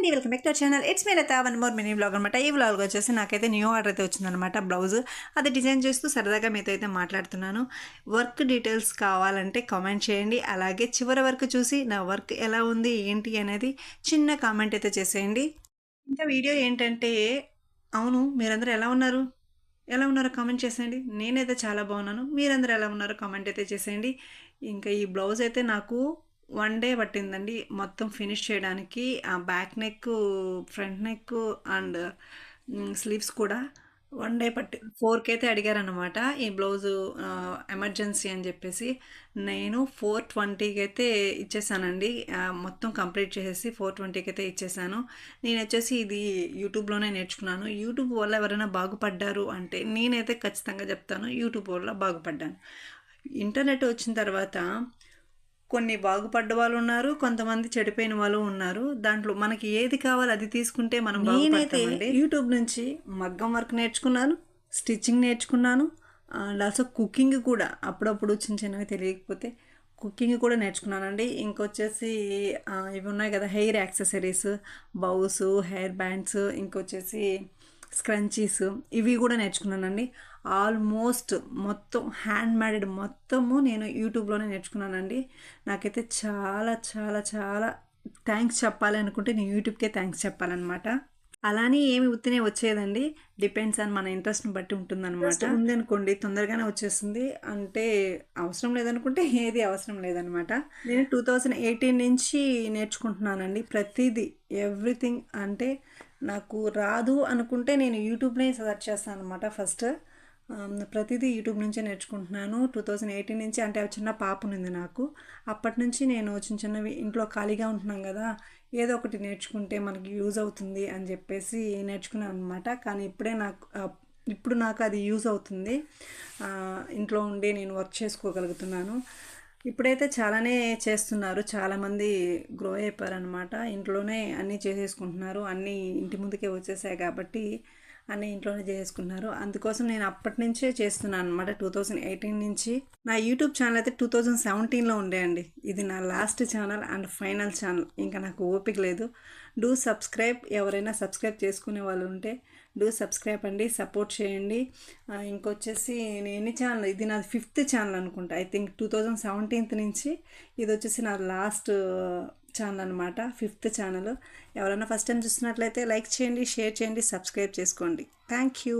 అండి welcome back to our channel. It's me Latha one more mini blog అనమాట. ఈ blog వచ్చేసి నాకైతే న్యూ ఆర్డర్ అయితే వచ్చిందనమాట. బ్లౌజ్ అది డిజైన్ చేస్తూ సరదాగా మీతో అయితే మాట్లాడుతున్నాను. వర్క్ డీటెయిల్స్ కావాలంటే కామెంట్ చేయండి. అలాగే చివరి వరకు చూసి నా వర్క్ ఎలా ఉంది ఏంటి అనేది చిన్న కామెంట్ అయితే చేసేయండి. ఇంకా వీడియో ఏంటంటే, అవును మీరందరూ ఎలా ఉన్నారు, ఎలా ఉన్నారో కామెంట్ చేసేయండి. నేనైతే చాలా బాగున్నాను. మీరందరూ ఎలా ఉన్నారో కామెంట్ అయితే చేసేయండి. ఇంకా ఈ బ్లౌజ్ అయితే నాకు 1 డే పట్టిందండి మొత్తం ఫినిష్ చేయడానికి. ఆ back neck, front neck and sleeves కూడా 1 డే పట్టి 4కి అయితే అడిగారనమాట ఈ బ్లౌజు. ఎమర్జెన్సీ అని చెప్పేసి నేను 420కి అయితే ఇచ్చేసానండి. మొత్తం కంప్లీట్ చేసేసి 420కి అయితే ఇచ్చేసాను. నేను వచ్చేసి ఇది యూట్యూబ్లోనే నేర్చుకున్నాను. యూట్యూబ్ వల్ల ఎవరైనా బాగుపడ్డారు అంటే నేనైతే ఖచ్చితంగా చెప్తాను యూట్యూబ్ వల్ల బాగుపడ్డాను. ఇంటర్నెట్ వచ్చిన తర్వాత కొన్ని బాగుపడ్డ వాళ్ళు ఉన్నారు, కొంతమంది చెడిపోయిన వాళ్ళు ఉన్నారు. దాంట్లో మనకి ఏది కావాలో అది తీసుకుంటే మనం బాగుపడతామండి. యూట్యూబ్ నుంచి మగ్గం వర్క్ నేర్చుకున్నాను, స్టిచ్చింగ్ నేర్చుకున్నాను అండ్ ఆల్సో కుకింగ్ కూడా అప్పుడప్పుడు చిన్న చిన్నవి తెలియకపోతే కుకింగ్ కూడా నేర్చుకున్నానండి. ఇంకొచ్చేసి ఇవి ఉన్నాయి కదా hair accessories, bows, hair bands, ఇంకొచ్చేసి స్క్రంచీస్, ఇవి కూడా నేర్చుకున్నానండి. ఆల్మోస్ట్ మొత్తం హ్యాండ్ మేడ్ మొత్తము నేను యూట్యూబ్లోనే నేర్చుకున్నానండి. నాకైతే చాలా చాలా చాలా థ్యాంక్స్ చెప్పాలి అనుకుంటే నేను యూట్యూబ్కే థ్యాంక్స్ చెప్పాలన్నమాట. అలానే ఏమి ఉత్తినే వచ్చేదండి, డిపెండ్స్ ఆన్ మన ఇంట్రెస్ట్ని బట్టి ఉంటుందన్నమాట. ఉంది అనుకోండి తొందరగానే వచ్చేస్తుంది, అంటే అవసరం లేదనుకుంటే ఏది అవసరం లేదనమాట. నేను 2018 నుంచి నేర్చుకుంటున్నానండి ప్రతిదీ, ఎవ్రీథింగ్. అంటే నాకు రాదు అనుకుంటే నేను యూట్యూబ్నే సెర్చ్ చేస్తాను అనమాట ఫస్ట్. ప్రతిదీ యూట్యూబ్ నుంచే నేర్చుకుంటున్నాను 2018 నుంచి. అంటే చిన్న పాప ఉంది నాకు. అప్పటి నుంచి నేను చిన్న చిన్నవి ఇంట్లో ఖాళీగా ఉంటున్నాం కదా, ఏదో ఒకటి నేర్చుకుంటే మనకి యూజ్ అవుతుంది అని చెప్పేసి నేర్చుకున్నాను అనమాట. కానీ ఇప్పుడు నాకు అది యూజ్ అవుతుంది. ఇంట్లో ఉండి నేను వర్క్ చేసుకోగలుగుతున్నాను. ఇప్పుడైతే చాలానే చేస్తున్నారు, చాలామంది గ్రో అయిపోయారనమాట. ఇంట్లోనే అన్నీ చేసేసుకుంటున్నారు, అన్నీ ఇంటి ముందుకే వచ్చేసాయి కాబట్టి అన్నీ ఇంట్లోనే చేసుకున్నారు. అందుకోసం నేను అప్పటి నుంచే చేస్తున్నాను అనమాట, 2018 నుంచి. నా యూట్యూబ్ ఛానల్ అయితే 2017లో ఉండే అండి. ఇది నా last channel and final channel. ఇంకా నాకు ఓపిక లేదు. డూ సబ్స్క్రైబ్, ఎవరైనా సబ్స్క్రైబ్ చేసుకునే వాళ్ళు ఉంటే డూ సబ్స్క్రైబ్ అండి, సపోర్ట్ చేయండి. ఇంకొచ్చేసి నేను ఎన్ని ఛానల్, ఇది నాది 5th ఛానల్ అనుకుంటా. ఐ థింక్ 2017 నుంచి ఇది వచ్చేసి నా లాస్ట్ ఛానల్ అనమాట, 5th ఛానల్. ఎవరైనా ఫస్ట్ టైం చూస్తున్నట్లయితే లైక్ చేయండి, షేర్ చేయండి, సబ్స్క్రైబ్ చేసుకోండి. Thank you.